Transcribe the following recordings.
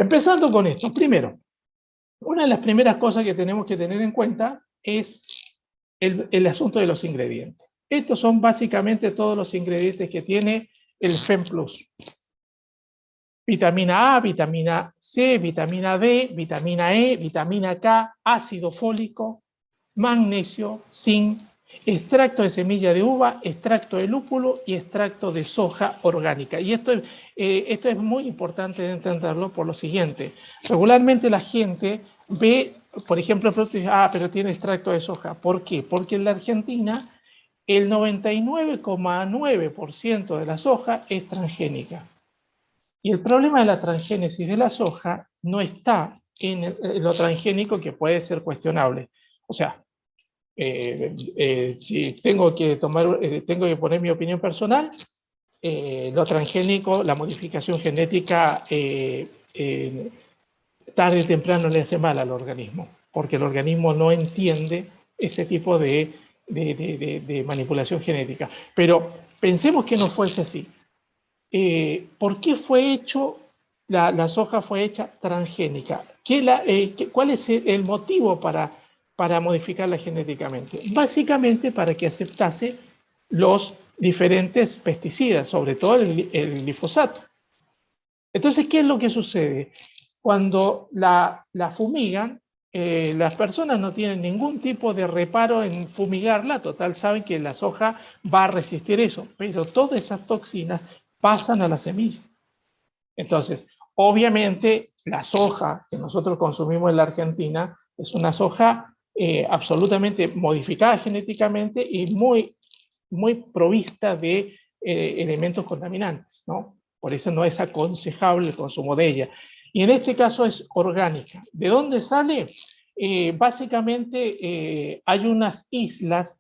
Empezando con esto, primero, una de las primeras cosas que tenemos que tener en cuenta es el asunto de los ingredientes. Estos son básicamente todos los ingredientes que tiene el FEM Plus. Vitamina A, vitamina C, vitamina D, vitamina E, vitamina K, ácido fólico, magnesio, zinc, extracto de semilla de uva, extracto de lúpulo y extracto de soja orgánica. Y esto es muy importante de entenderlo por lo siguiente. Regularmente la gente ve, por ejemplo, el producto y dice, pero tiene extracto de soja. ¿Por qué? Porque en la Argentina el 99,9% de la soja es transgénica. Y el problema de la transgénesis de la soja no está en lo transgénico, que puede ser cuestionable. O sea, si tengo que poner mi opinión personal, lo transgénico, la modificación genética, tarde o temprano le hace mal al organismo, porque el organismo no entiende ese tipo de manipulación genética. Pero pensemos que no fuese así. ¿Por qué fue hecho, la soja fue hecha transgénica? ¿Cuál es el motivo para modificarla genéticamente? Básicamente para que aceptase los diferentes pesticidas, sobre todo el glifosato. Entonces, ¿qué es lo que sucede? Cuando la fumigan, las personas no tienen ningún tipo de reparo en fumigarla, total saben que la soja va a resistir eso, pero todas esas toxinas pasan a la semilla. Entonces, obviamente, la soja que nosotros consumimos en la Argentina es una soja absolutamente modificada genéticamente y muy provista de elementos contaminantes, ¿no? Por eso no es aconsejable el consumo de ella. Y en este caso es orgánica. ¿De dónde sale? Básicamente hay unas islas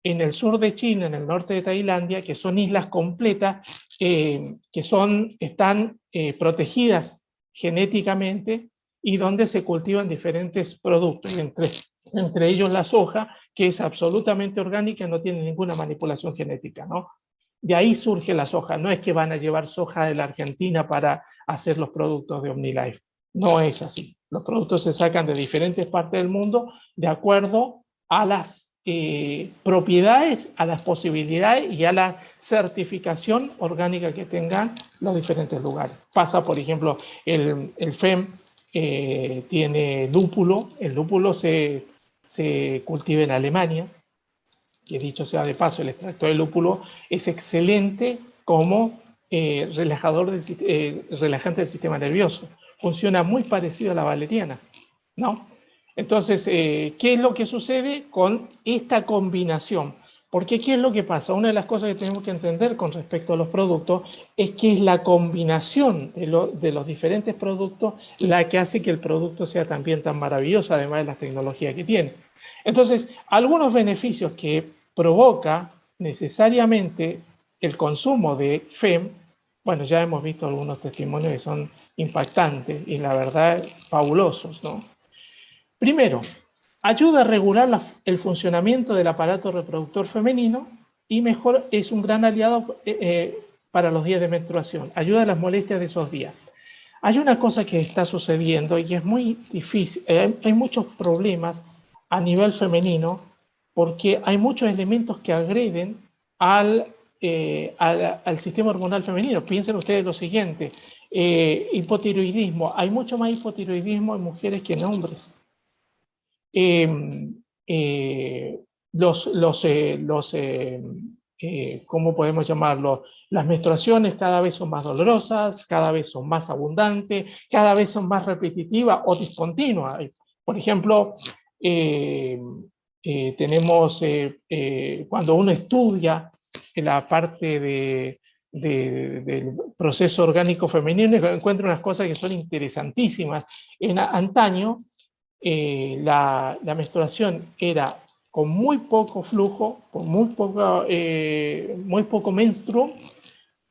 en el sur de China, en el norte de Tailandia, que son islas completas, que están protegidas genéticamente y donde se cultivan diferentes productos, entre ellos la soja, que es absolutamente orgánica y no tiene ninguna manipulación genética, ¿no? De ahí surge la soja. No es que van a llevar soja de la Argentina para hacer los productos de OmniLife. No es así. Los productos se sacan de diferentes partes del mundo de acuerdo a las propiedades, a las posibilidades y a la certificación orgánica que tengan los diferentes lugares. Pasa, por ejemplo, el FEM tiene lúpulo. El lúpulo se cultiva en Alemania, que dicho sea de paso, el extracto de lúpulo es excelente como relajante del sistema nervioso. Funciona muy parecido a la valeriana, ¿no? Entonces, ¿qué es lo que sucede con esta combinación? Porque ¿qué es lo que pasa? Una de las cosas que tenemos que entender con respecto a los productos es que es la combinación de los diferentes productos la que hace que el producto sea también tan maravilloso, además de las tecnologías que tiene. Entonces, algunos beneficios que provoca necesariamente el consumo de FEM, bueno, ya hemos visto algunos testimonios que son impactantes y la verdad fabulosos, ¿no? Primero, ayuda a regular el funcionamiento del aparato reproductor femenino y mejor es un gran aliado para los días de menstruación. Ayuda a las molestias de esos días. Hay una cosa que está sucediendo y es muy difícil, hay muchos problemas a nivel femenino porque hay muchos elementos que agreden al sistema hormonal femenino. Piensen ustedes lo siguiente, hipotiroidismo. Hay mucho más hipotiroidismo en mujeres que en hombres. ¿Cómo podemos llamarlo? Las menstruaciones cada vez son más dolorosas, cada vez son más abundantes, cada vez son más repetitivas o discontinuas. Por ejemplo, tenemos, cuando uno estudia la parte del proceso orgánico femenino, encuentra unas cosas que son interesantísimas. En antaño, la menstruación era con muy poco flujo, con muy poco menstruo,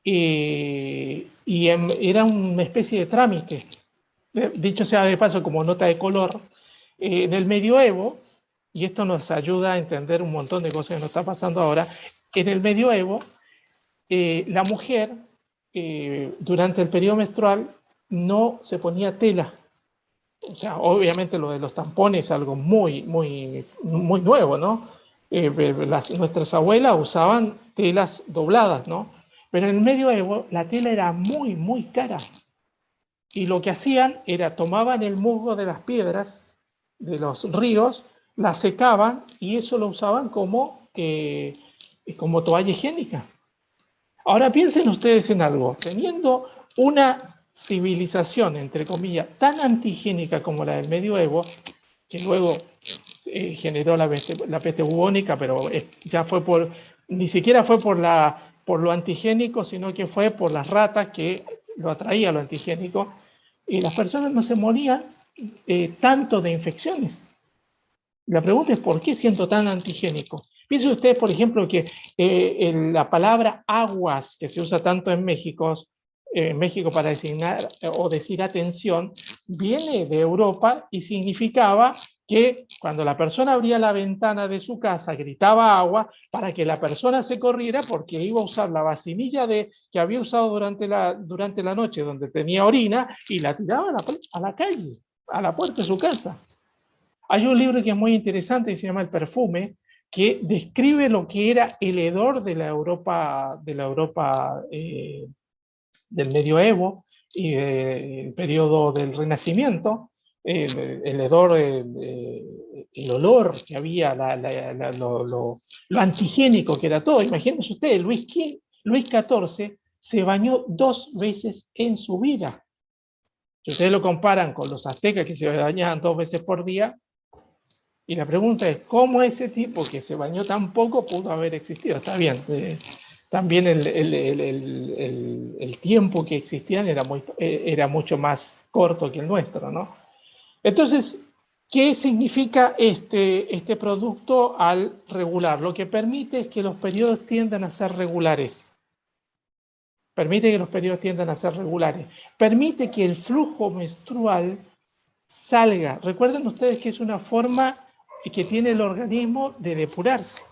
y era una especie de trámite. Dicho sea de paso, como nota de color, en el medioevo, y esto nos ayuda a entender un montón de cosas que nos está pasando ahora, en el medioevo, la mujer, durante el periodo menstrual, no se ponía tela. O sea, obviamente lo de los tampones es algo muy nuevo, ¿no? Nuestras abuelas usaban telas dobladas, ¿no? Pero en el medioevo la tela era muy cara. Y lo que hacían era tomaban el musgo de las piedras de los ríos, la secaban y eso lo usaban como toalla higiénica. Ahora piensen ustedes en algo, teniendo una civilización, entre comillas, tan antihigiénica como la del medioevo, que luego generó la peste bubónica, pero ya fue ni siquiera fue por lo antihigiénico, sino que fue por las ratas que lo atraía lo antihigiénico, y las personas no se morían tanto de infecciones. La pregunta es, ¿por qué siendo tan antihigiénico? Piensen ustedes, por ejemplo, que la palabra aguas, que se usa tanto en México para designar o decir atención, viene de Europa y significaba que cuando la persona abría la ventana de su casa, gritaba agua para que la persona se corriera porque iba a usar la vacinilla que había usado durante la noche, donde tenía orina, y la tiraba a la calle, a la puerta de su casa. Hay un libro que es muy interesante que se llama El perfume, que describe lo que era el hedor de la Europa del medioevo y del periodo del Renacimiento, el hedor, el olor que había, lo antihigiénico que era todo. Imagínense ustedes, Luis XIV se bañó 2 veces en su vida. Si ustedes lo comparan con los aztecas que se bañaban 2 veces por día, y la pregunta es, ¿cómo ese tipo que se bañó tan poco pudo haber existido? Está bien, también el tiempo que existían era mucho más corto que el nuestro, ¿no? Entonces, ¿qué significa este producto al regular? Lo que permite es que los periodos tiendan a ser regulares. Permite que el flujo menstrual salga. Recuerden ustedes que es una forma que tiene el organismo de depurarse.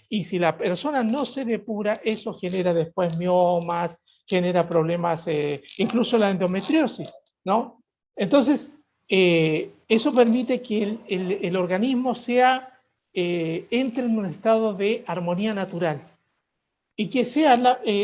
Y si la persona no se depura, eso genera después miomas, genera problemas, incluso la endometriosis, ¿no? Entonces, eso permite que el organismo entre en un estado de armonía natural y que sea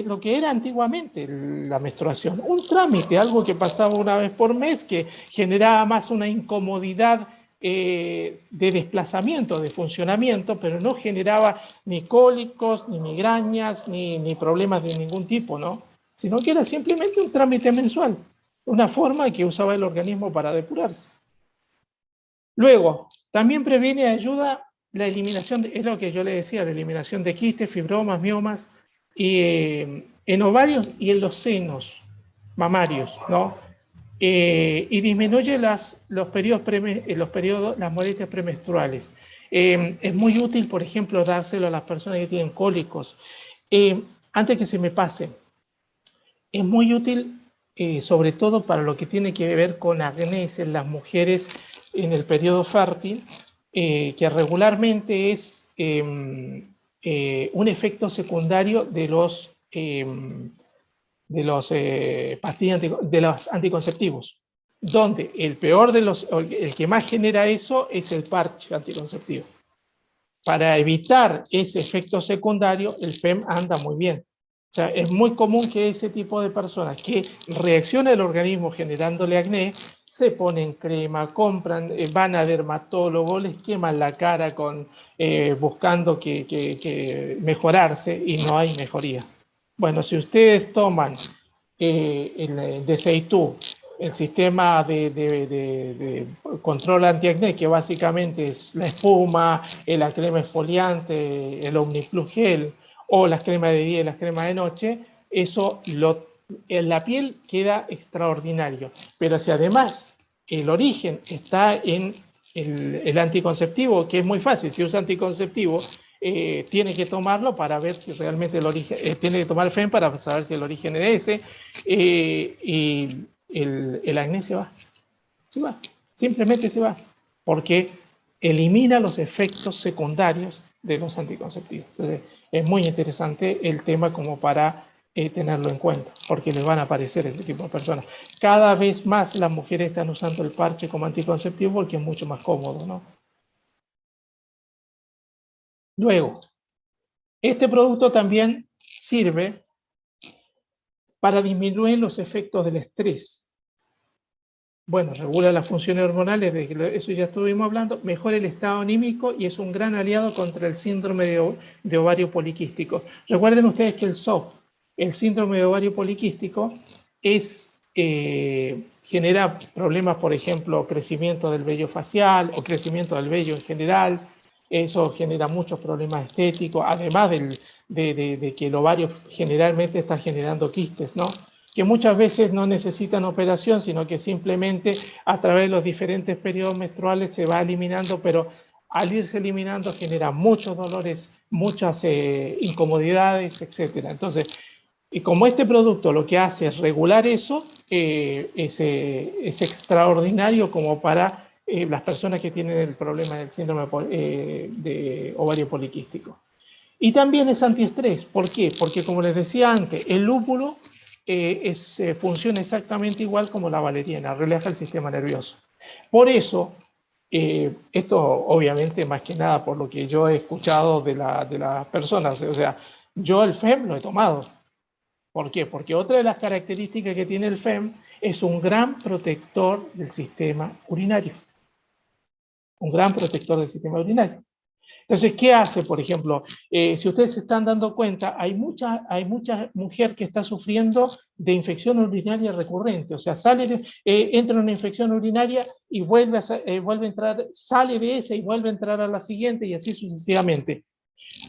lo que era antiguamente la menstruación, un trámite, algo que pasaba una vez por mes, que generaba más una incomodidad de desplazamiento, de funcionamiento, pero no generaba ni cólicos, ni migrañas, ni problemas de ningún tipo, ¿no? Sino que era simplemente un trámite mensual, una forma que usaba el organismo para depurarse. Luego, también previene y ayuda la eliminación, es lo que yo le decía, la eliminación de quistes, fibromas, miomas, y en ovarios y en los senos mamarios, ¿no? Y disminuye las molestias premenstruales. Es muy útil, por ejemplo, dárselo a las personas que tienen cólicos. Antes que se me pase, es muy útil, sobre todo para lo que tiene que ver con acné en las mujeres en el periodo fértil, que regularmente es un efecto secundario de los pastillas de los anticonceptivos, donde el que más genera eso es el parche anticonceptivo. Para evitar ese efecto secundario, el FEM anda muy bien. O sea, es muy común que ese tipo de personas que reacciona el organismo generándole acné, se ponen crema, compran, van a dermatólogo, les queman la cara buscando que mejorarse y no hay mejoría. Bueno, si ustedes toman el Deseitú, el sistema de control antiacné, que básicamente es la espuma, la crema exfoliante, el Omniplus Gel, o las cremas de día y las cremas de noche, eso en la piel queda extraordinario. Pero si además el origen está en el anticonceptivo, que es muy fácil, si usa anticonceptivo, tiene que tomarlo para ver si realmente el origen, tiene que tomar el FEM para saber si el origen es ese, y el acné se va, simplemente se va, porque elimina los efectos secundarios de los anticonceptivos. Entonces, es muy interesante el tema como para tenerlo en cuenta, porque les van a aparecer ese tipo de personas. Cada vez más las mujeres están usando el parche como anticonceptivo porque es mucho más cómodo, ¿no? Luego, este producto también sirve para disminuir los efectos del estrés. Bueno, regula las funciones hormonales, de eso ya estuvimos hablando, mejora el estado anímico y es un gran aliado contra el síndrome de ovario poliquístico. Recuerden ustedes que el SOP, el síndrome de ovario poliquístico, genera problemas, por ejemplo, crecimiento del vello facial o crecimiento del vello en general. Eso genera muchos problemas estéticos, además de que el ovario generalmente está generando quistes, ¿no? Que muchas veces no necesitan operación, sino que simplemente a través de los diferentes periodos menstruales se va eliminando, pero al irse eliminando genera muchos dolores, muchas incomodidades, etc. Entonces, y como este producto lo que hace es regular eso, es extraordinario como para las personas que tienen el problema del síndrome de ovario poliquístico. Y también es antiestrés. ¿Por qué? Porque, como les decía antes, el lúpulo funciona exactamente igual como la valeriana, relaja el sistema nervioso. Por eso, esto obviamente más que nada por lo que yo he escuchado de las personas, o sea, yo el FEM lo he tomado. ¿Por qué? Porque otra de las características que tiene el FEM es un gran protector del sistema urinario. Un gran protector del sistema urinario. Entonces, ¿qué hace, por ejemplo? Si ustedes se están dando cuenta, hay mucha mujer que está sufriendo de infección urinaria recurrente. O sea, entra en una infección urinaria y vuelve a entrar, sale de esa y vuelve a entrar a la siguiente y así sucesivamente.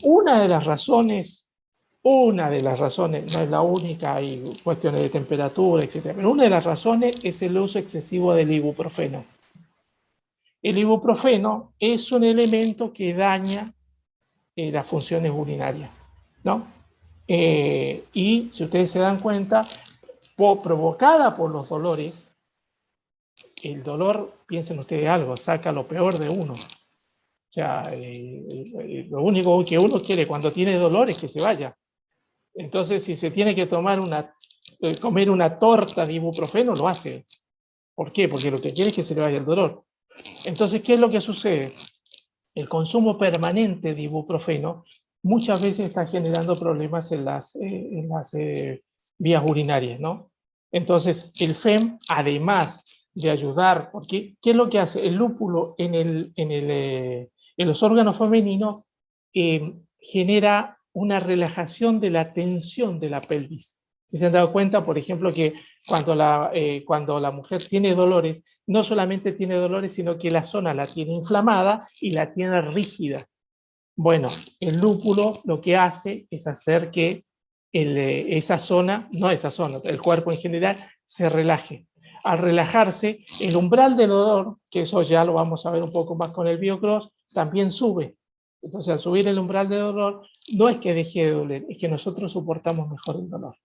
Una de las razones, no es la única, hay cuestiones de temperatura, etc. Pero una de las razones es el uso excesivo del ibuprofeno. El ibuprofeno es un elemento que daña las funciones urinarias, ¿no? Y si ustedes se dan cuenta, provocada por los dolores, el dolor, piensen ustedes algo, saca lo peor de uno. O sea, lo único que uno quiere cuando tiene dolor es que se vaya. Entonces, si se tiene que comer una torta de ibuprofeno, lo hace. ¿Por qué? Porque lo que quiere es que se le vaya el dolor. Entonces, ¿qué es lo que sucede? El consumo permanente de ibuprofeno muchas veces está generando problemas en las vías urinarias, ¿no? Entonces, el FEM, además de ayudar, porque ¿qué es lo que hace? El lúpulo en los órganos femeninos genera una relajación de la tensión de la pelvis. Si se han dado cuenta, por ejemplo, que cuando la mujer tiene dolores, no solamente tiene dolores, sino que la zona la tiene inflamada y la tiene rígida. Bueno, el lúpulo lo que hace es hacer que el cuerpo en general se relaje. Al relajarse, el umbral del dolor, que eso ya lo vamos a ver un poco más con el BioCross, también sube. Entonces, al subir el umbral de dolor, no es que deje de doler, es que nosotros soportamos mejor el dolor.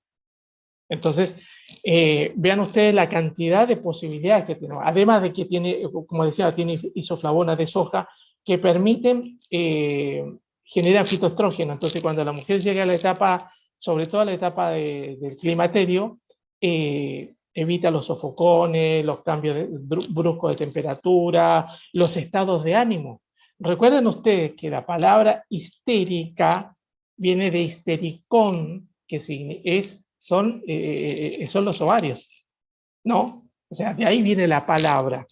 Entonces, vean ustedes la cantidad de posibilidades que tenemos. Además de que tiene, como decía, tiene isoflavonas de soja que permiten generar fitoestrógeno. Entonces, cuando la mujer llega a la etapa, sobre todo a la etapa del climaterio, evita los sofocones, los cambios bruscos de temperatura, los estados de ánimo. Recuerden ustedes que la palabra histérica viene de histericón, que son los ovarios, ¿no? O sea, de ahí viene la palabra.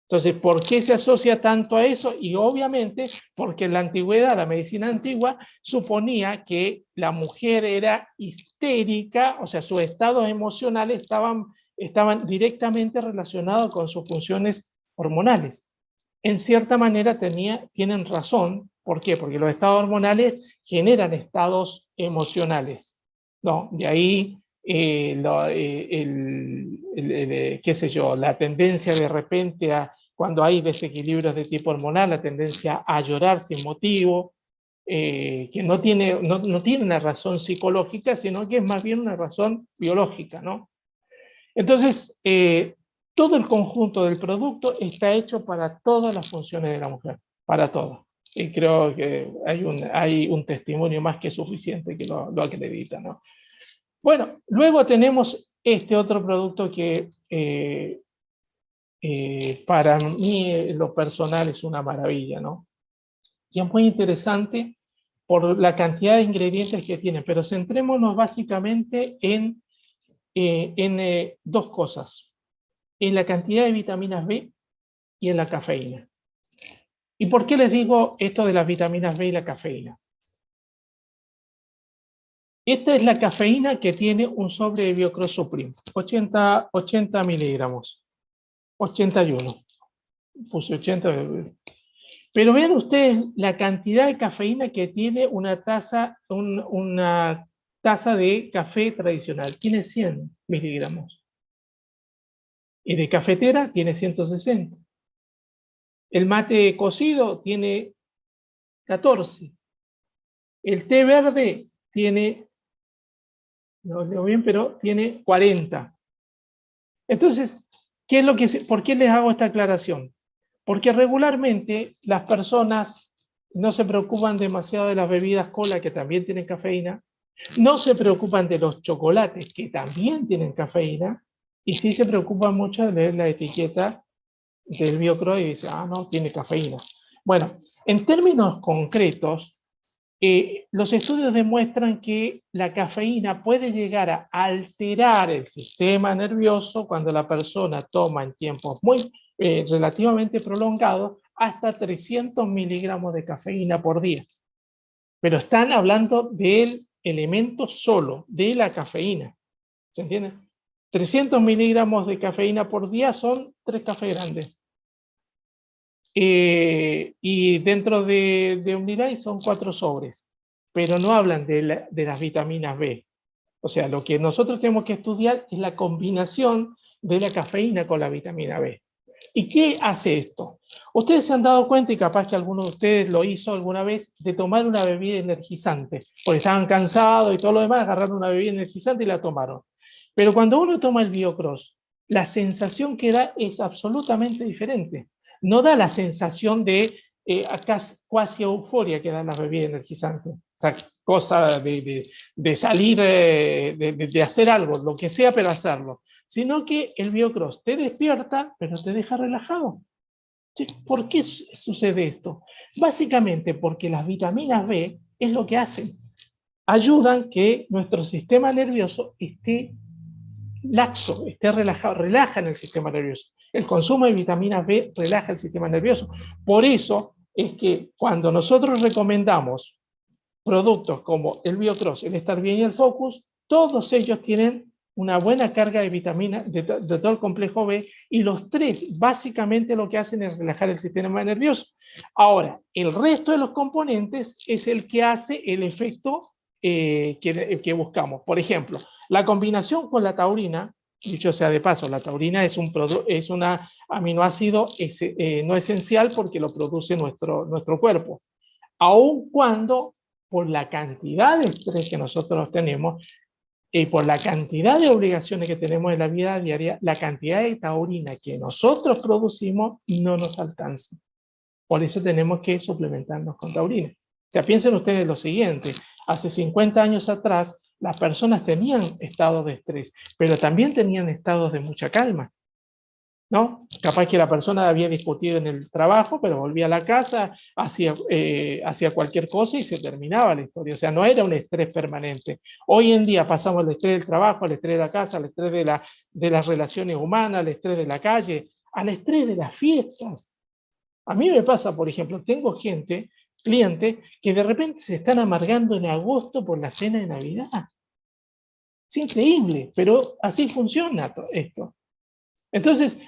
Entonces, ¿por qué se asocia tanto a eso? Y obviamente porque en la antigüedad, la medicina antigua, suponía que la mujer era histérica, o sea, sus estados emocionales estaban directamente relacionados con sus funciones hormonales. En cierta manera tienen razón. ¿Por qué? Porque los estados hormonales generan estados emocionales, ¿no? De ahí qué sé yo, la tendencia de repente cuando hay desequilibrios de tipo hormonal, la tendencia a llorar sin motivo, que no tiene una razón psicológica, sino que es más bien una razón biológica, ¿no? Entonces, todo el conjunto del producto está hecho para todas las funciones de la mujer, para todo. Y creo que hay un testimonio más que suficiente que lo acredita, ¿no? Bueno, luego tenemos este otro producto que para mí en lo personal es una maravilla, ¿no? Y es muy interesante por la cantidad de ingredientes que tiene, pero centrémonos básicamente en dos cosas, en la cantidad de vitaminas B y en la cafeína. ¿Y por qué les digo esto de las vitaminas B y la cafeína? Esta es la cafeína que tiene un sobre de Biocross Supreme, 80 miligramos, 81, puse 80, pero vean ustedes la cantidad de cafeína que tiene una taza de café tradicional, tiene 100 miligramos, y de cafetera tiene 160. El mate cocido tiene 14. El té verde tiene, no leo bien, pero tiene 40. Entonces, ¿por qué les hago esta aclaración? Porque regularmente las personas no se preocupan demasiado de las bebidas cola, que también tienen cafeína, no se preocupan de los chocolates, que también tienen cafeína, y sí se preocupan mucho de leer la etiqueta del Biocross y dice, no, tiene cafeína. Bueno, en términos concretos, los estudios demuestran que la cafeína puede llegar a alterar el sistema nervioso cuando la persona toma en tiempos relativamente prolongados hasta 300 miligramos de cafeína por día. Pero están hablando del elemento solo, de la cafeína. ¿Se entiende? 300 miligramos de cafeína por día son 3 cafés grandes. Y dentro de un Unilay son 4 sobres, pero no hablan de las vitaminas B. O sea, lo que nosotros tenemos que estudiar es la combinación de la cafeína con la vitamina B. ¿Y qué hace esto? Ustedes se han dado cuenta, y capaz que alguno de ustedes lo hizo alguna vez, de tomar una bebida energizante, porque estaban cansados y todo lo demás, agarraron una bebida energizante y la tomaron. Pero cuando uno toma el Biocross, la sensación que da es absolutamente diferente. No da la sensación de cuasi euforia que dan las bebidas energizantes. O sea, cosa de salir, de hacer algo, lo que sea, pero hacerlo. Sino que el Biocross te despierta, pero te deja relajado. ¿Sí? ¿Por qué sucede esto? Básicamente porque las vitaminas B es lo que hacen. Ayudan que nuestro sistema nervioso esté laxo, esté relajado, relajan el sistema nervioso. El consumo de vitaminas B relaja el sistema nervioso. Por eso es que cuando nosotros recomendamos productos como el Biocross, el Estar Bien y el Focus, todos ellos tienen una buena carga de vitaminas, de todo el complejo B, y los tres básicamente lo que hacen es relajar el sistema nervioso. Ahora, el resto de los componentes es el que hace el efecto que buscamos. Por ejemplo, la combinación con la taurina, dicho sea de paso, la taurina es un aminoácido no esencial porque lo produce nuestro cuerpo, aun cuando por la cantidad de estrés que nosotros tenemos y por la cantidad de obligaciones que tenemos en la vida diaria, la cantidad de taurina que nosotros producimos no nos alcanza. Por eso tenemos que suplementarnos con taurina. O sea, piensen ustedes lo siguiente, hace 50 años atrás las personas tenían estados de estrés, pero también tenían estados de mucha calma, ¿no? Capaz que la persona había discutido en el trabajo, pero volvía a la casa, hacía cualquier cosa y se terminaba la historia. O sea, no era un estrés permanente. Hoy en día pasamos del estrés del trabajo, al estrés de la casa, al estrés de las relaciones humanas, al estrés de la calle, al estrés de las fiestas. A mí me pasa, por ejemplo, tengo clientes, que de repente se están amargando en agosto por la cena de Navidad. Es increíble, pero así funciona esto. Entonces,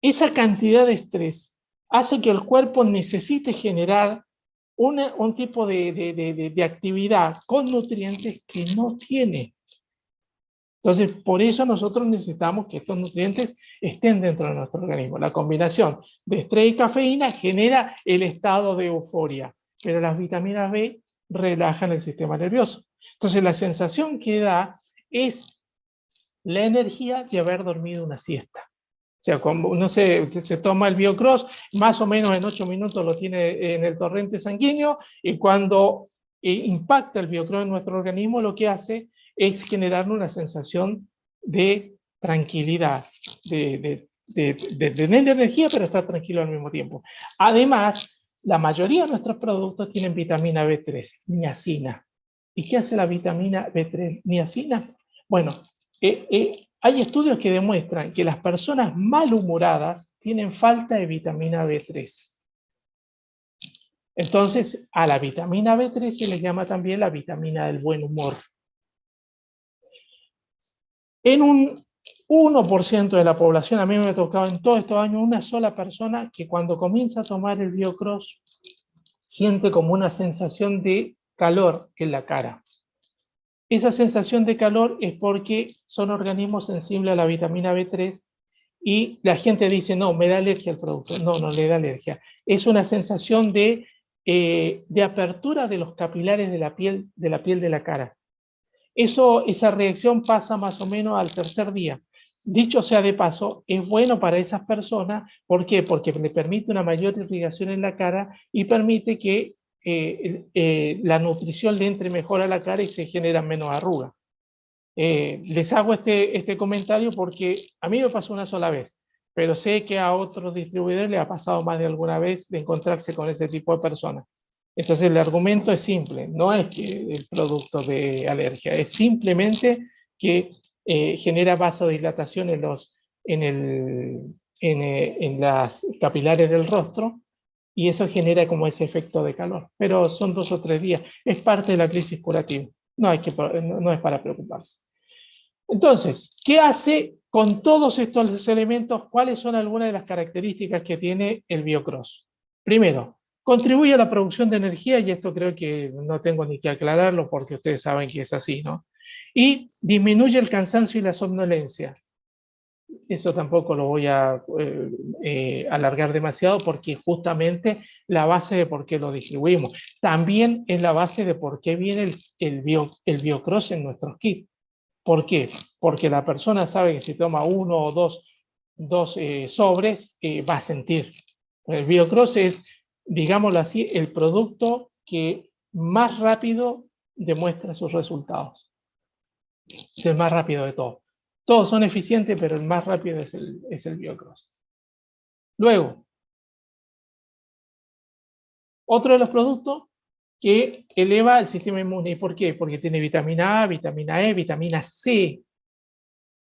esa cantidad de estrés hace que el cuerpo necesite generar un tipo de actividad con nutrientes que no tiene. Entonces, por eso nosotros necesitamos que estos nutrientes estén dentro de nuestro organismo. La combinación de estrés y cafeína genera el estado de euforia, pero las vitaminas B relajan el sistema nervioso. Entonces, la sensación que da es la energía de haber dormido una siesta. O sea, cuando uno se toma el Biocross, más o menos en 8 minutos lo tiene en el torrente sanguíneo, y cuando impacta el Biocross en nuestro organismo, lo que hace es generar una sensación de tranquilidad, de tener energía, pero estar tranquilo al mismo tiempo. Además, la mayoría de nuestros productos tienen vitamina B3, niacina. ¿Y qué hace la vitamina B3, niacina? Bueno, hay estudios que demuestran que las personas malhumoradas tienen falta de vitamina B3. Entonces, a la vitamina B3 se le llama también la vitamina del buen humor. En un 1% de la población, a mí me ha tocado en todos estos años una sola persona que cuando comienza a tomar el Biocross siente como una sensación de calor en la cara. Esa sensación de calor es porque son organismos sensibles a la vitamina B3 y la gente dice, no, me da alergia al producto. No, no le da alergia. Es una sensación de apertura de los capilares de la piel de la cara. Esa reacción pasa más o menos al tercer día. Dicho sea de paso, es bueno para esas personas. ¿Por qué? Porque le permite una mayor irrigación en la cara y permite que la nutrición le entre mejor a la cara y se generan menos arrugas. Les hago este comentario porque a mí me pasó una sola vez, pero sé que a otros distribuidores les ha pasado más de alguna vez de encontrarse con ese tipo de personas. Entonces el argumento es simple, no es que el producto de alergia, es simplemente que genera vasodilatación en las capilares del rostro y eso genera como ese efecto de calor. Pero son 2 o 3 días, es parte de la crisis curativa, no es para preocuparse. Entonces, ¿qué hace con todos estos elementos? ¿Cuáles son algunas de las características que tiene el Biocross? Primero, contribuye a la producción de energía, y esto creo que no tengo ni que aclararlo porque ustedes saben que es así, ¿no? Y disminuye el cansancio y la somnolencia. Eso tampoco lo voy a alargar demasiado porque justamente la base de por qué lo distribuimos. También es la base de por qué viene el Biocross en nuestros kits. ¿Por qué? Porque la persona sabe que si toma 1 o 2 sobres, va a sentir. El Biocross es, digámoslo así, el producto que más rápido demuestra sus resultados. Es el más rápido de todos. Todos son eficientes, pero el más rápido es el Biocross. Luego, otro de los productos que eleva el sistema inmune. ¿Y por qué? Porque tiene vitamina A, vitamina E, vitamina C.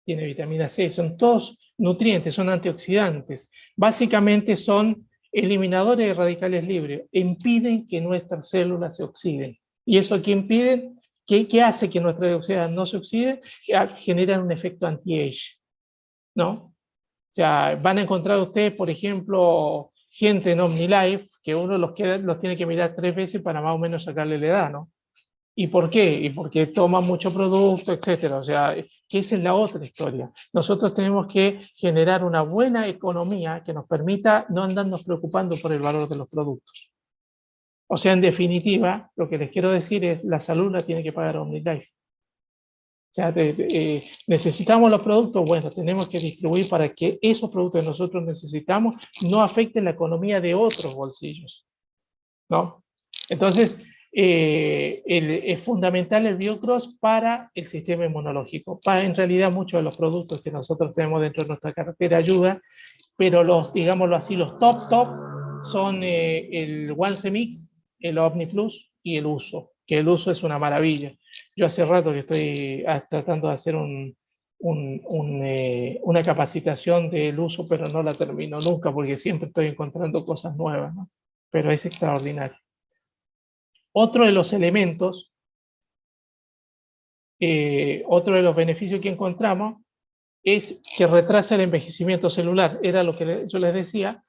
Tiene vitamina C, son todos nutrientes, son antioxidantes. Básicamente son eliminadores de radicales libres, impiden que nuestras células se oxiden. ¿Y eso qué impide? ¿Qué hace que nuestras células no se oxiden? Generan un efecto anti-age, ¿no? O sea, van a encontrar ustedes, por ejemplo, gente en OmniLife, que uno los tiene que mirar 3 veces para más o menos sacarle la edad, ¿no? ¿Y por qué? Y porque toma mucho producto, etcétera. O sea, que esa es la otra historia. Nosotros tenemos que generar una buena economía que nos permita no andarnos preocupando por el valor de los productos. O sea, en definitiva, lo que les quiero decir es, la salud la tiene que pagar OmniLife. O sea, necesitamos los productos, bueno, tenemos que distribuir para que esos productos que nosotros necesitamos no afecten la economía de otros bolsillos, ¿no? Entonces, es fundamental el Biocross para el sistema inmunológico. En realidad, muchos de los productos que nosotros tenemos dentro de nuestra cartera ayuda, pero digámoslo así, los top son el Once Mix, el Omni Plus y el Uso, que el Uso es una maravilla. Yo hace rato que estoy tratando de hacer una capacitación del Uso, pero no la termino nunca porque siempre estoy encontrando cosas nuevas, ¿no? Pero es extraordinario. Otro de los elementos, otro de los beneficios que encontramos es que retrasa el envejecimiento celular, era lo que yo les decía,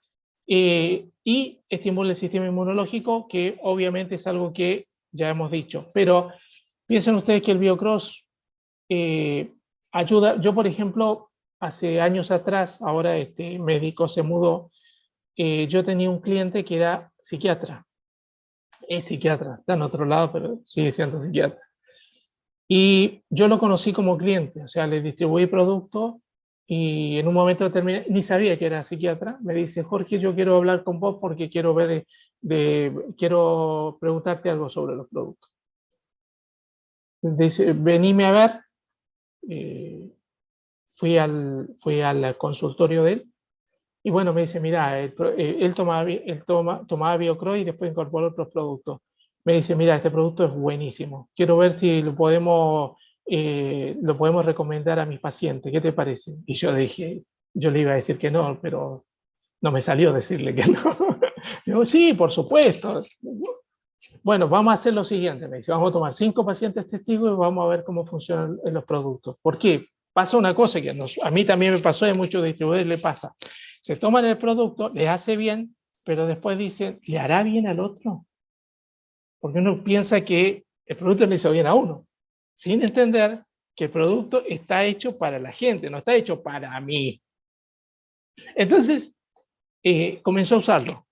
y estimula el sistema inmunológico, que obviamente es algo que ya hemos dicho. Pero piensen ustedes que el Biocross ayuda. Yo, por ejemplo, hace años atrás, ahora este médico se mudó, yo tenía un cliente que era psiquiatra. Es psiquiatra, está en otro lado, pero sigue siendo psiquiatra. Y yo lo conocí como cliente, o sea, le distribuí productos y en un momento determinado, ni sabía que era psiquiatra, me dice, Jorge, yo quiero hablar con vos porque quiero quiero preguntarte algo sobre los productos. Dice, venime a ver. Fui al consultorio de él. Y bueno, me dice, mira, él tomaba Biocross y después incorporó otros productos. Me dice, mira, este producto es buenísimo. Quiero ver si lo podemos recomendar a mis pacientes. ¿Qué te parece? Y yo dije, yo le iba a decir que no, pero no me salió decirle que no. Digo, sí, por supuesto. Bueno, vamos a hacer lo siguiente, me dice, vamos a tomar 5 pacientes testigos y vamos a ver cómo funcionan los productos. ¿Por qué? Pasa una cosa que a mí también me pasó y a muchos distribuidores le pasa. Se toman el producto, les hace bien, pero después dicen, ¿le hará bien al otro? Porque uno piensa que el producto le hizo bien a uno, sin entender que el producto está hecho para la gente, no está hecho para mí. Entonces, comenzó a usarlo.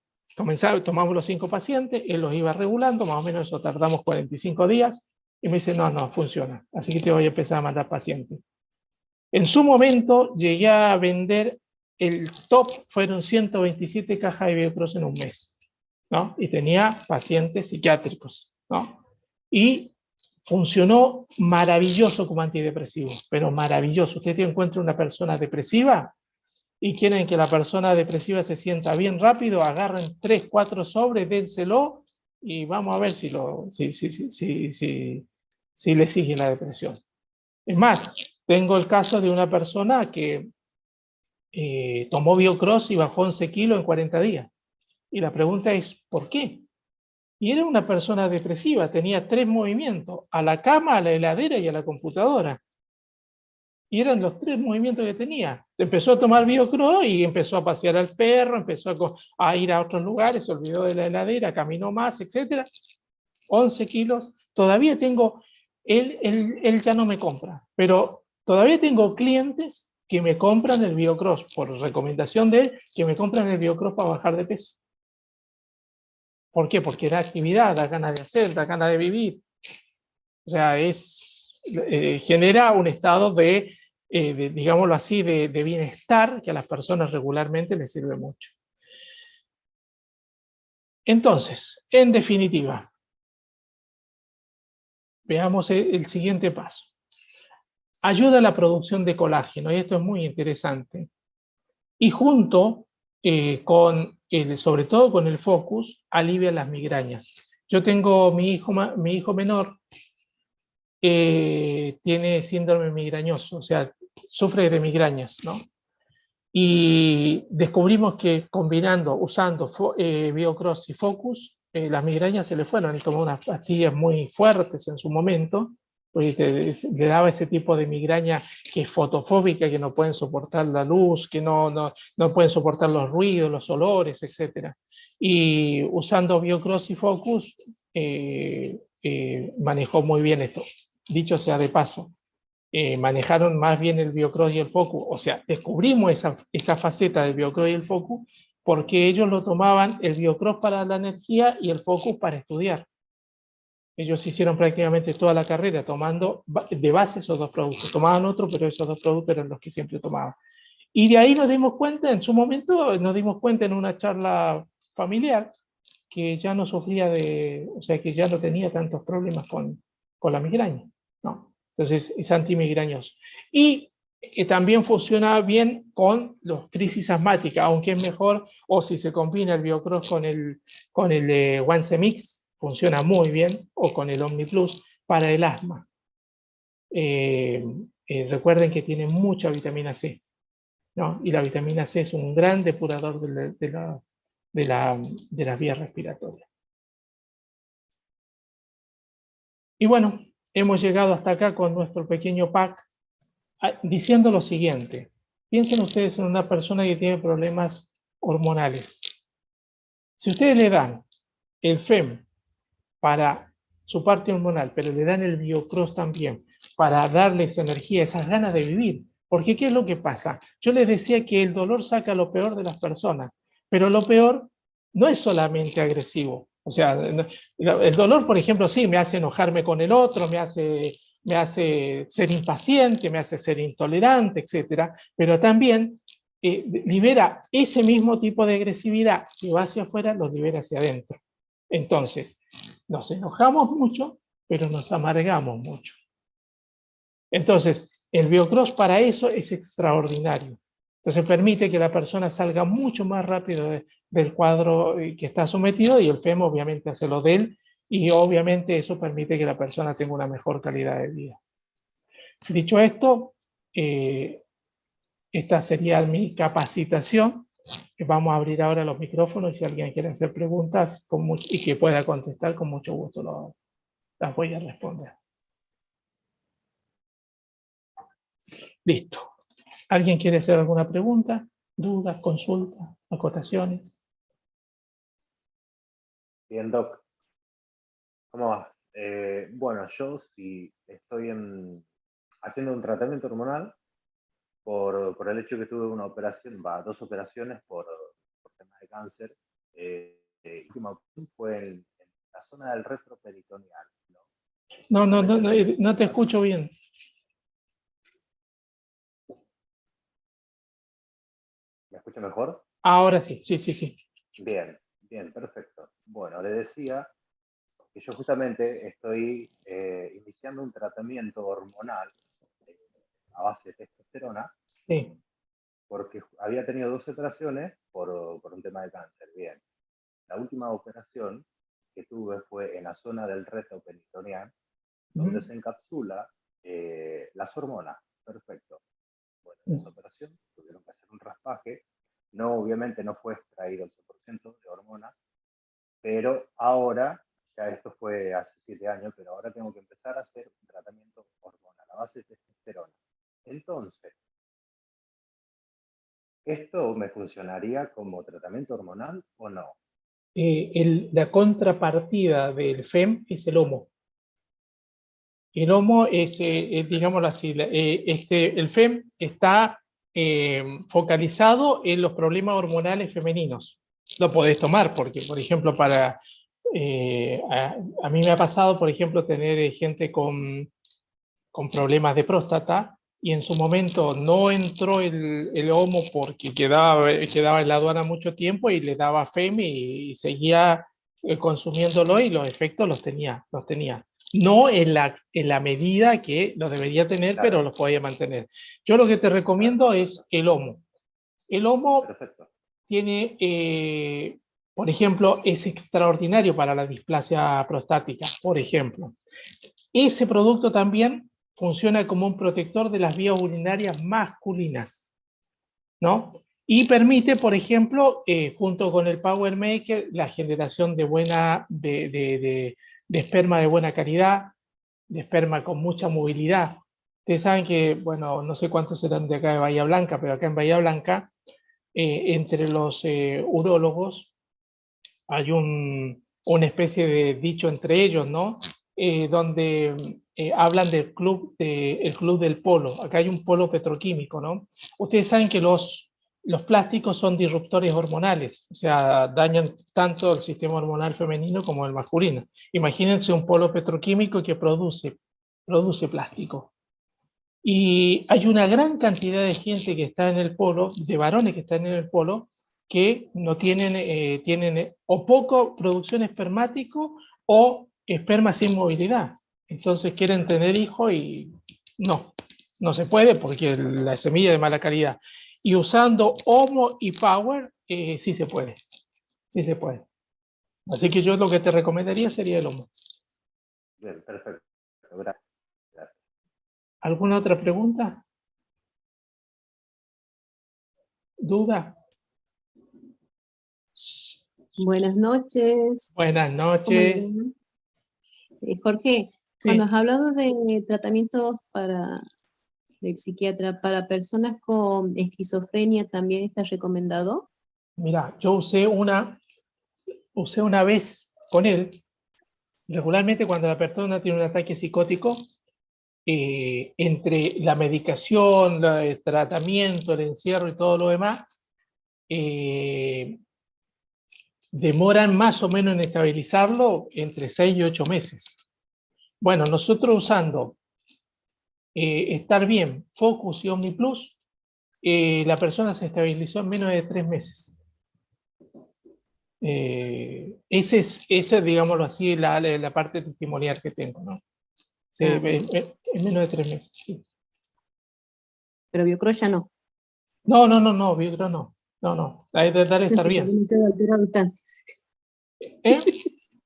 Tomamos los 5 pacientes, él los iba regulando, más o menos eso tardamos 45 días, y me dice, no funciona, así que te voy a empezar a mandar pacientes. En su momento llegué a vender, el top fueron 127 cajas de Biocross en un mes, ¿no? Y tenía pacientes psiquiátricos, ¿no? Y funcionó maravilloso como antidepresivo, pero maravilloso. Usted encuentra una persona depresiva y quieren que la persona depresiva se sienta bien rápido, agarren 3, 4 sobres, dénselo y vamos a ver si le sigue la depresión. Es más, tengo el caso de una persona que tomó Biocross y bajó 11 kilos en 40 días. Y la pregunta es, ¿por qué? Y era una persona depresiva, tenía 3 movimientos, a la cama, a la heladera y a la computadora. Y eran los 3 movimientos que tenía. Empezó a tomar Biocross y empezó a pasear al perro, empezó a ir a otros lugares, se olvidó de la heladera, caminó más, etc. 11 kilos. Todavía tengo, él ya no me compra, pero todavía tengo clientes que me compran el Biocross, por recomendación de él, que me compran el Biocross para bajar de peso. ¿Por qué? Porque da actividad, da ganas de hacer, da ganas de vivir. O sea, genera un estado digámoslo así, de bienestar que a las personas regularmente les sirve mucho. Entonces, en definitiva, veamos el siguiente paso. Ayuda a la producción de colágeno, y esto es muy interesante. Y junto sobre todo con el focus, alivia las migrañas. Yo tengo mi hijo menor, tiene síndrome migrañoso, o sea, sufre de migrañas, ¿no? Y descubrimos que usando Biocross y Focus, las migrañas se le fueron. Él tomó unas pastillas muy fuertes en su momento, porque le daba ese tipo de migraña que es fotofóbica, que no pueden soportar la luz, que no pueden soportar los ruidos, los olores, etc. Y usando Biocross y Focus, manejó muy bien esto. Dicho sea de paso, manejaron más bien el Biocross y el Focus, o sea, descubrimos esa faceta del Biocross y el Focus porque ellos lo tomaban, el Biocross para la energía y el Focus para estudiar. Ellos hicieron prácticamente toda la carrera tomando de base esos 2 productos. Tomaban otro, pero esos 2 productos eran los que siempre tomaban. Y de ahí nos dimos cuenta, en su momento, nos dimos cuenta en una charla familiar que ya no sufría o sea, que ya no tenía tantos problemas con la migraña, ¿no? Entonces es antimigrañoso. Y también funciona bien con los crisis asmáticas, aunque es mejor, o si se combina el Biocross con el OneCemix, funciona muy bien, o con el OmniPlus para el asma. Recuerden que tiene mucha vitamina C, ¿no? Y la vitamina C es un gran depurador de las vías respiratorias. Y bueno, hemos llegado hasta acá con nuestro pequeño pack diciendo lo siguiente. Piensen ustedes en una persona que tiene problemas hormonales. Si ustedes le dan el FEM para su parte hormonal, pero le dan el Biocross también para darles energía, esas ganas de vivir. Porque ¿qué es lo que pasa? Yo les decía que el dolor saca lo peor de las personas, pero lo peor no es solamente agresivo. O sea, el dolor, por ejemplo, sí, me hace enojarme con el otro, me hace ser impaciente, me hace ser intolerante, etc. Pero también libera ese mismo tipo de agresividad que va hacia afuera, lo libera hacia adentro. Entonces, nos enojamos mucho, pero nos amargamos mucho. Entonces, el BioCross para eso es extraordinario. Entonces permite que la persona salga mucho más rápido del cuadro que está sometido, y el FEM obviamente hace lo de él, y obviamente eso permite que la persona tenga una mejor calidad de vida. Dicho esto, esta sería mi capacitación. Vamos a abrir ahora los micrófonos y si alguien quiere hacer preguntas y que pueda contestar, con mucho gusto las voy a responder. Listo. ¿Alguien quiere hacer alguna pregunta? ¿Dudas, consultas, acotaciones? Bien, Doc. ¿Cómo va? Bueno, yo sí estoy haciendo un tratamiento hormonal por el hecho que tuve una operación, dos operaciones por tema de cáncer. La última operación fue en la zona del retroperitoneal, ¿no? No te escucho bien. ¿Me escucha mejor? Ahora sí, sí. Bien, bien, perfecto. Bueno, le decía que yo justamente estoy iniciando un tratamiento hormonal a base de testosterona. Sí. Porque había tenido 2 operaciones por un tema de cáncer. Bien, la última operación que tuve fue en la zona del reto peritoneal, donde se encapsula las hormonas. Perfecto. Bueno, en esa operación tuvieron que hacer un raspaje. No, obviamente no fue extraído el 100% de hormonas, pero ahora, ya esto fue hace 7 años, pero ahora tengo que empezar a hacer un tratamiento hormonal a base de testosterona. Entonces, ¿esto me funcionaría como tratamiento hormonal o no? La contrapartida del FEM es el HOMO. El HOMO es, digámoslo así, el FEM está focalizado en los problemas hormonales femeninos. Lo podés tomar porque, por ejemplo, a mí me ha pasado, por ejemplo, tener gente con problemas de próstata, y en su momento no entró el HOMO porque quedaba en la aduana mucho tiempo y le daba FEM y seguía consumiéndolo, y los efectos los tenía. No en la medida que los debería tener, Claro, pero los podía mantener. Yo lo que te recomiendo es el HOMO. El HOMO perfecto. tiene, por ejemplo, es extraordinario para la displasia prostática, por ejemplo. Ese producto también funciona como un protector de las vías urinarias masculinas, ¿no? Y permite, por ejemplo, junto con el Power Maker, la generación de esperma de buena calidad, de esperma con mucha movilidad. Ustedes saben que, bueno, no sé cuántos serán de acá de Bahía Blanca, pero acá en Bahía Blanca, entre los urólogos, hay una especie de dicho entre ellos, ¿no? Donde hablan del el club del polo. Acá hay un polo petroquímico, ¿no? Ustedes saben que los plásticos son disruptores hormonales, o sea, dañan tanto el sistema hormonal femenino como el masculino. Imagínense un polo petroquímico que produce plástico. Y hay una gran cantidad de gente que está en el polo, de varones que están en el polo, que no tienen o poco producción espermático o esperma sin movilidad. Entonces quieren tener hijos y no se puede porque la semilla es de mala calidad. Y usando HOMO y Power, sí se puede. Sí se puede. Así que yo lo que te recomendaría sería el HOMO. Bien, perfecto. Gracias. ¿Alguna otra pregunta? ¿Duda? Buenas noches. Buenas ¿Cómo le noches. llaman? Jorge, cuando Sí. has hablado de tratamientos del psiquiatra para personas con esquizofrenia, ¿también está recomendado? Mira, yo usé una vez con él. Regularmente cuando la persona tiene un ataque psicótico, entre la medicación, el tratamiento, el encierro y todo lo demás, demoran más o menos en estabilizarlo entre 6 y 8 meses. Bueno, nosotros usando Estar Bien, Focus y OmniPlus, la persona se estabilizó en menos de 3 meses. Esa es, digámoslo así, la parte testimonial que tengo, ¿no? Sí, En menos de 3 meses, sí. Pero Biocross ya no. No, Biocross no. No. Hay de darle estar bien. Demasiado alterado estante. ¿Eh?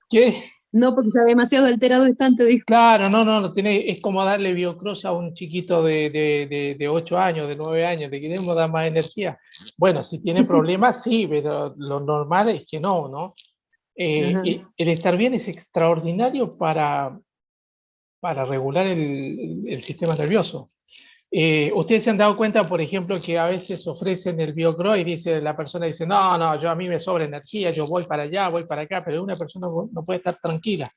¿Qué? No, porque está demasiado alterado estante, dijo. Claro, no, es como darle Biocross a un chiquito de 8 años, de 9 años, de queremos dar más energía. Bueno, si tiene problemas, sí, pero lo normal es que no. El estar bien es extraordinario para regular el sistema nervioso. Ustedes se han dado cuenta, por ejemplo, que a veces ofrecen el Biocross y la persona dice, no, a mí me sobra energía, yo voy para allá, voy para acá, pero una persona no puede estar tranquila.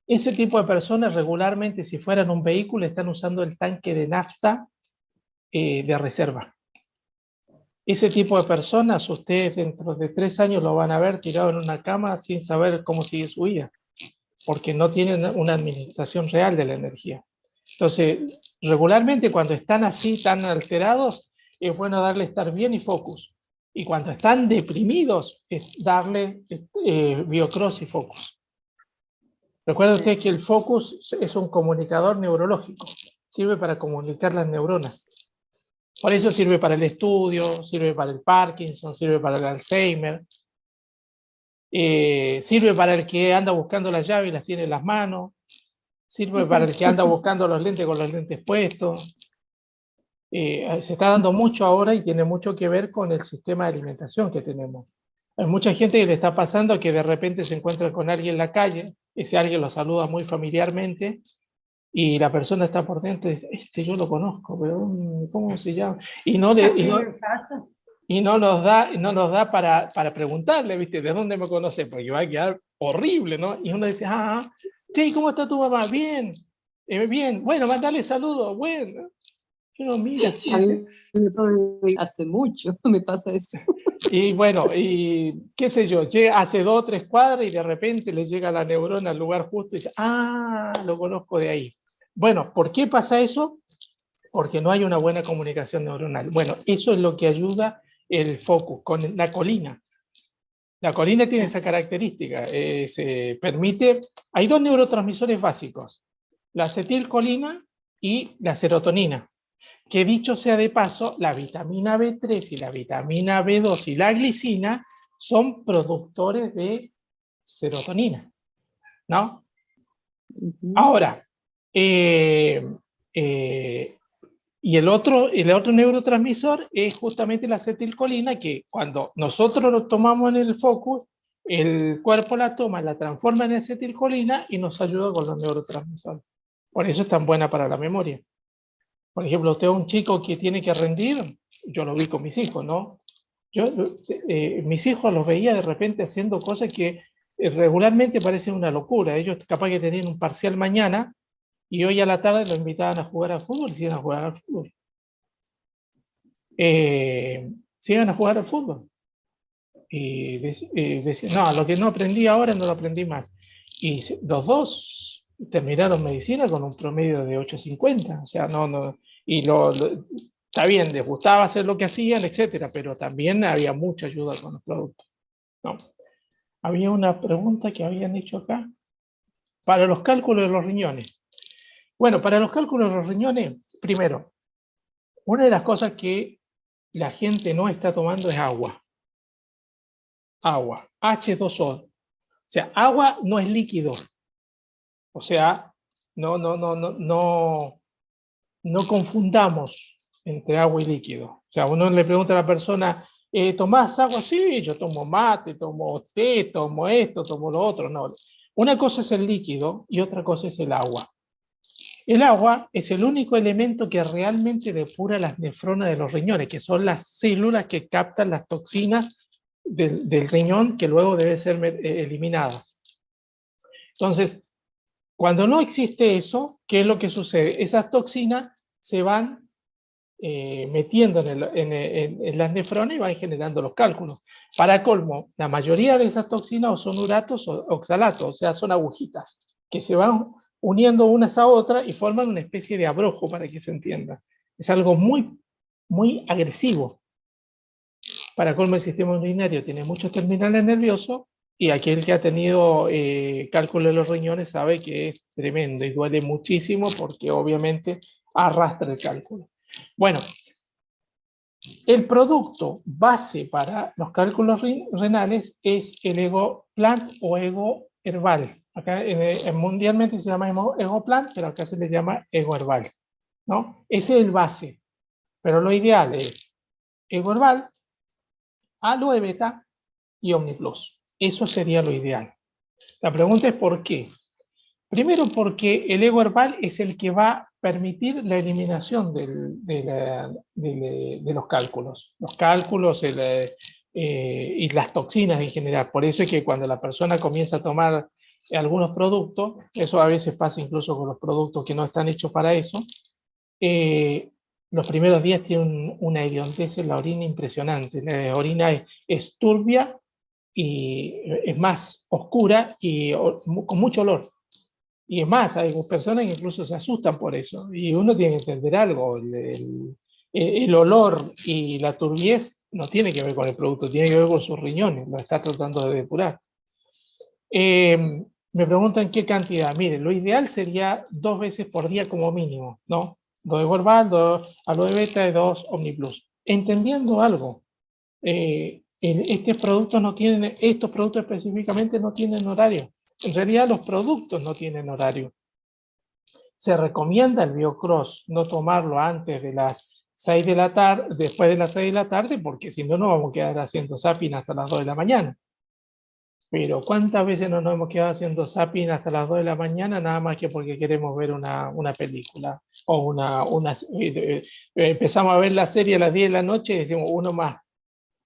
Ese tipo de personas regularmente, si fueran un vehículo, están usando el tanque de nafta de reserva. Ese tipo de personas, ustedes dentro de 3 años lo van a ver tirado en una cama sin saber cómo sigue su vida, porque no tienen una administración real de la energía. Entonces, regularmente cuando están así, tan alterados, es bueno darle estar bien y focus. Y cuando están deprimidos, es darle Biocross y focus. Recuerden ustedes que el focus es un comunicador neurológico, sirve para comunicar las neuronas. Por eso sirve para el estudio, sirve para el Parkinson, sirve para el Alzheimer, sirve para el que anda buscando la llave y las tiene en las manos, sirve para el que anda buscando los lentes con los lentes puestos. Se está dando mucho ahora y tiene mucho que ver con el sistema de alimentación que tenemos. Hay mucha gente que le está pasando que de repente se encuentra con alguien en la calle, ese alguien lo saluda muy familiarmente y la persona está por dentro y dice, yo lo conozco, pero ¿cómo se llama? Y no nos da para preguntarle, ¿viste? ¿De dónde me conoce? Porque va a quedar horrible, ¿no? Y uno dice, che, ¿cómo está tu mamá? Bien, bien, bueno, mandale saludos, bueno. Uno mira así, a mí hace mucho me pasa eso. Y bueno, y qué sé yo, hace 2 o 3 cuadras y de repente le llega la neurona al lugar justo y dice, lo conozco de ahí. Bueno, ¿por qué pasa eso? Porque no hay una buena comunicación neuronal. Bueno, eso es lo que ayuda el focus con la colina. La colina tiene esa característica, se permite, hay 2 neurotransmisores básicos, la acetilcolina y la serotonina. Que dicho sea de paso, la vitamina B3 y la vitamina B2 y la glicina son productores de serotonina, ¿no? Ahora, y el otro neurotransmisor es justamente la acetilcolina, que cuando nosotros lo tomamos en el focus, el cuerpo la toma, la transforma en acetilcolina y nos ayuda con los neurotransmisores. Por eso es tan buena para la memoria. Por ejemplo, usted es un chico que tiene que rendir, yo lo vi con mis hijos, ¿no? Mis hijos los veía de repente haciendo cosas que regularmente parecen una locura. Ellos capaz que tenían un parcial mañana y hoy a la tarde los invitaban a jugar al fútbol y sigan a jugar al fútbol. Sigan a jugar al fútbol. Y decían, no, lo que no aprendí ahora no lo aprendí más. Y los dos terminaron medicina con un promedio de 8.50, o sea, y está bien, les gustaba hacer lo que hacían, etcétera, pero también había mucha ayuda con los productos. No. Había una pregunta que habían hecho acá. Para los cálculos de los riñones. Bueno, para los cálculos de los riñones, primero, una de las cosas que la gente no está tomando es agua. Agua, H2O. O sea, agua no es líquido. O sea, no confundamos entre agua y líquido. O sea, uno le pregunta a la persona, ¿tomás agua? Sí, yo tomo mate, tomo té, tomo esto, tomo lo otro. No. Una cosa es el líquido y otra cosa es el agua. El agua es el único elemento que realmente depura las nefronas de los riñones, que son las células que captan las toxinas del riñón que luego deben ser eliminadas. Entonces, cuando no existe eso, ¿qué es lo que sucede? Esas toxinas se van metiendo en las nefronas y van generando los cálculos. Para colmo, la mayoría de esas toxinas son uratos o oxalatos, o sea, son agujitas que se van uniendo unas a otras y forman una especie de abrojo, para que se entienda. Es algo muy, muy agresivo. Para colmo, el sistema urinario tiene muchos terminales nerviosos Y aquel que ha tenido cálculo de los riñones sabe que es tremendo y duele muchísimo porque obviamente arrastra el cálculo. Bueno, el producto base para los cálculos renales es el Ego-Plant o Ego-Herbal. Acá mundialmente se llama Ego-Plant, pero acá se le llama Ego-Herbal, ¿no? Ese es el base, pero lo ideal es Ego-Herbal, Aloe Beta y OmniPlus. Eso sería lo ideal. La pregunta es ¿por qué? Primero porque el Ego-Herbal es el que va a permitir la eliminación de los cálculos. Los cálculos y las toxinas en general. Por eso es que cuando la persona comienza a tomar algunos productos, eso a veces pasa incluso con los productos que no están hechos para eso, los primeros días tienen una hediontez en la orina impresionante. La orina es turbia y es más oscura y con mucho olor. Y es más, hay personas que incluso se asustan por eso. Y uno tiene que entender algo. El olor y la turbiez no tiene que ver con el producto, tiene que ver con sus riñones. Lo está tratando de depurar. Me preguntan qué cantidad. Mire, lo ideal sería 2 veces por día como mínimo, ¿no? 2 Ego-Herbal, 2 Aloe Beta y 2 OmniPlus. Entendiendo algo. Estos productos específicamente no tienen horario. En realidad los productos no tienen horario. Se recomienda el Biocross no tomarlo antes de las 6 de la tarde, después de las 6 de la tarde, porque si no nos vamos a quedar haciendo zapping hasta las 2 de la mañana. Pero ¿cuántas veces no nos hemos quedado haciendo zapping hasta las 2 de la mañana nada más que porque queremos ver una película? O empezamos a ver la serie a las 10 de la noche y decimos uno más.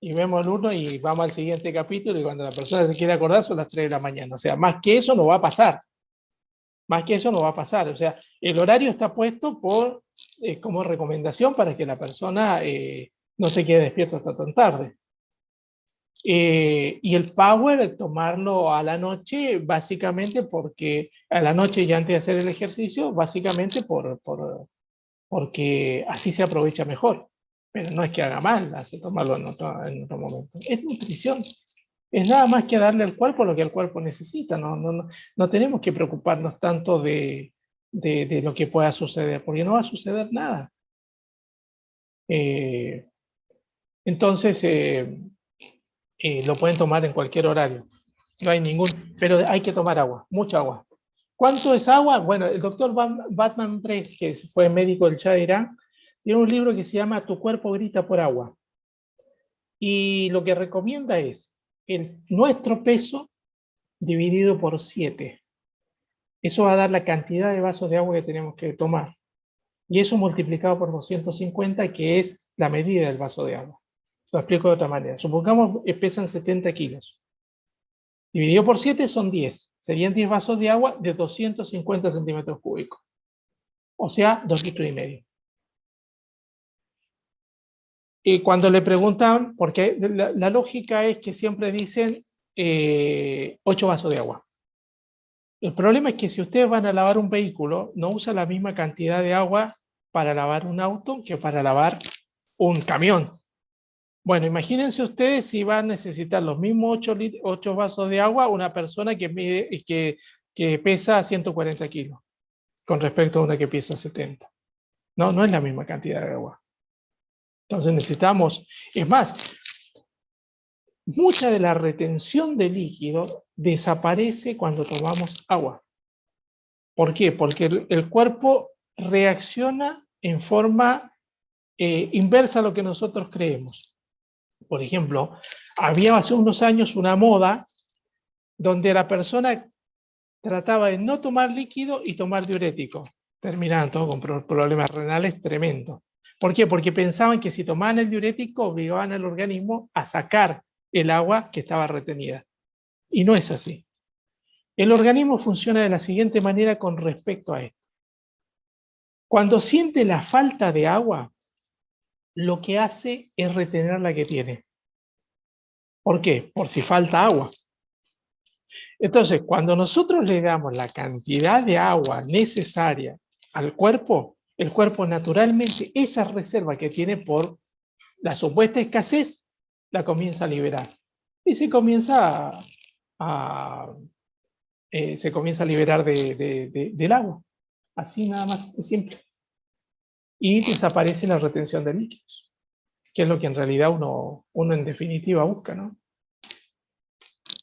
Y vemos el 1 y vamos al siguiente capítulo y cuando la persona se quiere acordar son las 3 de la mañana. O sea, más que eso no va a pasar. Más que eso no va a pasar. O sea, el horario está puesto como recomendación para que la persona no se quede despierta hasta tan tarde. Y el power, tomarlo a la noche, básicamente porque a la noche y antes de hacer el ejercicio, básicamente porque así se aprovecha mejor. Pero no es que haga mal tomarlo en otro momento. Es nutrición. Es nada más que darle al cuerpo lo que el cuerpo necesita. No tenemos que preocuparnos tanto de lo que pueda suceder, porque no va a suceder nada. Entonces, lo pueden tomar en cualquier horario. No hay pero hay que tomar agua, mucha agua. ¿Cuánto es agua? Bueno, el doctor Batman 3, que fue médico del Shah de Irán, tiene un libro que se llama Tu cuerpo grita por agua. Y lo que recomienda es nuestro peso dividido por 7. Eso va a dar la cantidad de vasos de agua que tenemos que tomar. Y eso multiplicado por 250, que es la medida del vaso de agua. Lo explico de otra manera. Supongamos que pesan 70 kilos. Dividido por 7 son 10. Serían 10 vasos de agua de 250 centímetros cúbicos. O sea, 2,5 litros. Y cuando le preguntan, porque la lógica es que siempre dicen 8 vasos de agua. El problema es que si ustedes van a lavar un vehículo, no usa la misma cantidad de agua para lavar un auto que para lavar un camión. Bueno, imagínense ustedes si va a necesitar los mismos 8 vasos de agua una persona que pesa 140 kilos con respecto a una que pesa 70. No es la misma cantidad de agua. Entonces necesitamos, es más, mucha de la retención de líquido desaparece cuando tomamos agua. ¿Por qué? Porque el cuerpo reacciona en forma inversa a lo que nosotros creemos. Por ejemplo, había hace unos años una moda donde la persona trataba de no tomar líquido y tomar diurético. Terminaban todos con problemas renales tremendos. ¿Por qué? Porque pensaban que si tomaban el diurético obligaban al organismo a sacar el agua que estaba retenida. Y no es así. El organismo funciona de la siguiente manera con respecto a esto. Cuando siente la falta de agua, lo que hace es retener la que tiene. ¿Por qué? Por si falta agua. Entonces, cuando nosotros le damos la cantidad de agua necesaria al cuerpo, el cuerpo naturalmente esa reserva que tiene por la supuesta escasez, la comienza a liberar. Y se comienza se comienza a liberar del agua. Así nada más de simple. Y desaparece la retención de líquidos, que es lo que en realidad uno en definitiva busca, ¿no?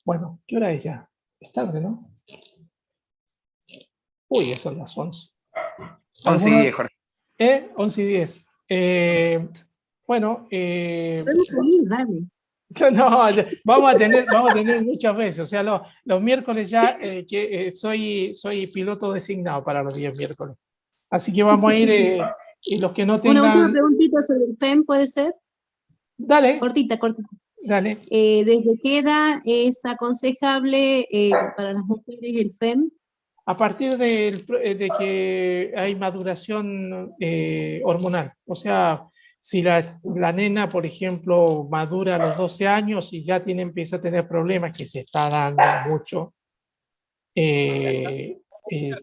Bueno, ¿qué hora es ya? Es tarde, ¿no? Uy, ya son las 11. 11 y 10, Jorge. 11 y 10. Bueno, Podemos seguir, dale. no, vamos a tener muchas veces. O sea, los miércoles ya soy piloto designado para los días miércoles. Así que vamos a ir, y los que no Una última tengan... preguntita sobre el FEM, ¿puede ser? Dale, Cortita. dale. ¿Desde qué edad es aconsejable para las mujeres el FEM? A partir de que hay maduración hormonal. O sea, si la nena, por ejemplo, madura a los 12 años y ya empieza a tener problemas, que se está dando mucho,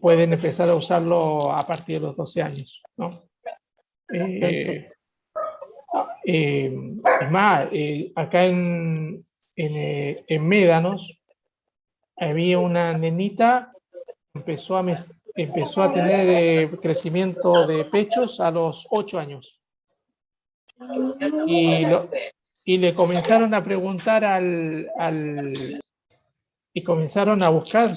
pueden empezar a usarlo a partir de los 12 años, ¿no? Es más, acá en Médanos había una nenita que empezó a tener crecimiento de pechos a los 8 años. Y le comenzaron a preguntar y comenzaron a buscar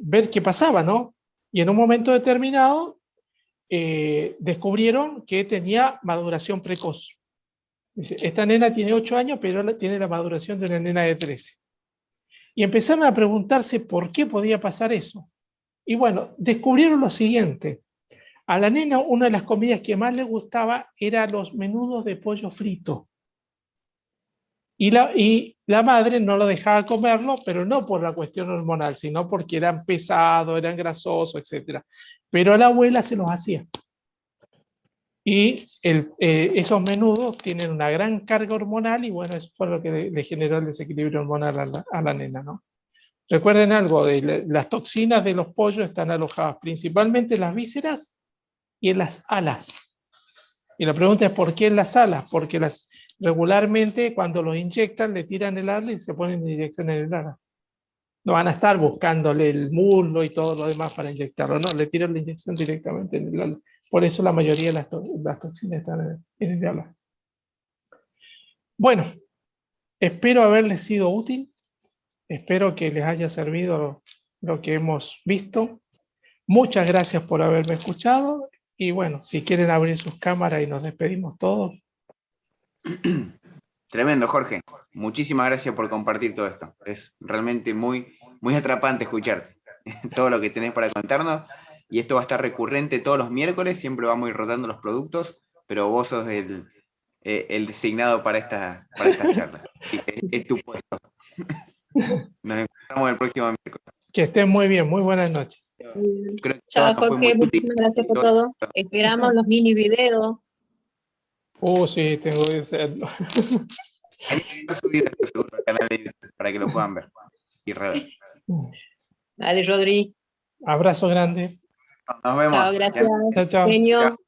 ver qué pasaba, ¿no? Y en un momento determinado descubrieron que tenía maduración precoz. Dice, esta nena tiene 8 años, pero tiene la maduración de una nena de 13. Y empezaron a preguntarse por qué podía pasar eso. Y bueno, descubrieron lo siguiente. A la nena una de las comidas que más le gustaba era los menudos de pollo frito. Y la madre no lo dejaba comerlo, pero no por la cuestión hormonal, sino porque eran pesados, eran grasosos, etc. Pero la abuela se los hacía. Y esos menudos tienen una gran carga hormonal y bueno, eso fue lo que le generó el desequilibrio hormonal a la nena, ¿no? Recuerden algo, las toxinas de los pollos están alojadas principalmente en las vísceras y en las alas. Y la pregunta es ¿por qué en las alas? Porque regularmente cuando los inyectan le tiran el ala y se ponen inyección en el ala. No van a estar buscándole el muslo y todo lo demás para inyectarlo, no, le tiran la inyección directamente en el ala. Por eso la mayoría de las toxinas están en el ala. Bueno, espero haberles sido útil. Espero que les haya servido lo que hemos visto. Muchas gracias por haberme escuchado. Y bueno, si quieren abrir sus cámaras y nos despedimos todos. Tremendo, Jorge. Muchísimas gracias por compartir todo esto. Es realmente muy, muy atrapante escucharte. Todo lo que tenés para contarnos. Y esto va a estar recurrente todos los miércoles. Siempre vamos a ir rotando los productos. Pero vos sos el designado para esta charla. Es tu puesto. Nos encontramos el próximo miércoles. Que estén muy bien. Muy buenas noches. Chao, Jorge. Muchísimas gracias por todo. Esperamos los mini videos. Sí, tengo que hacerlo. Hay que subir esto seguro al canal de YouTube para que lo puedan ver y rever. Dale, Rodri. Abrazo grande. Nos vemos. Chao, gracias. Chao, chao. Genio.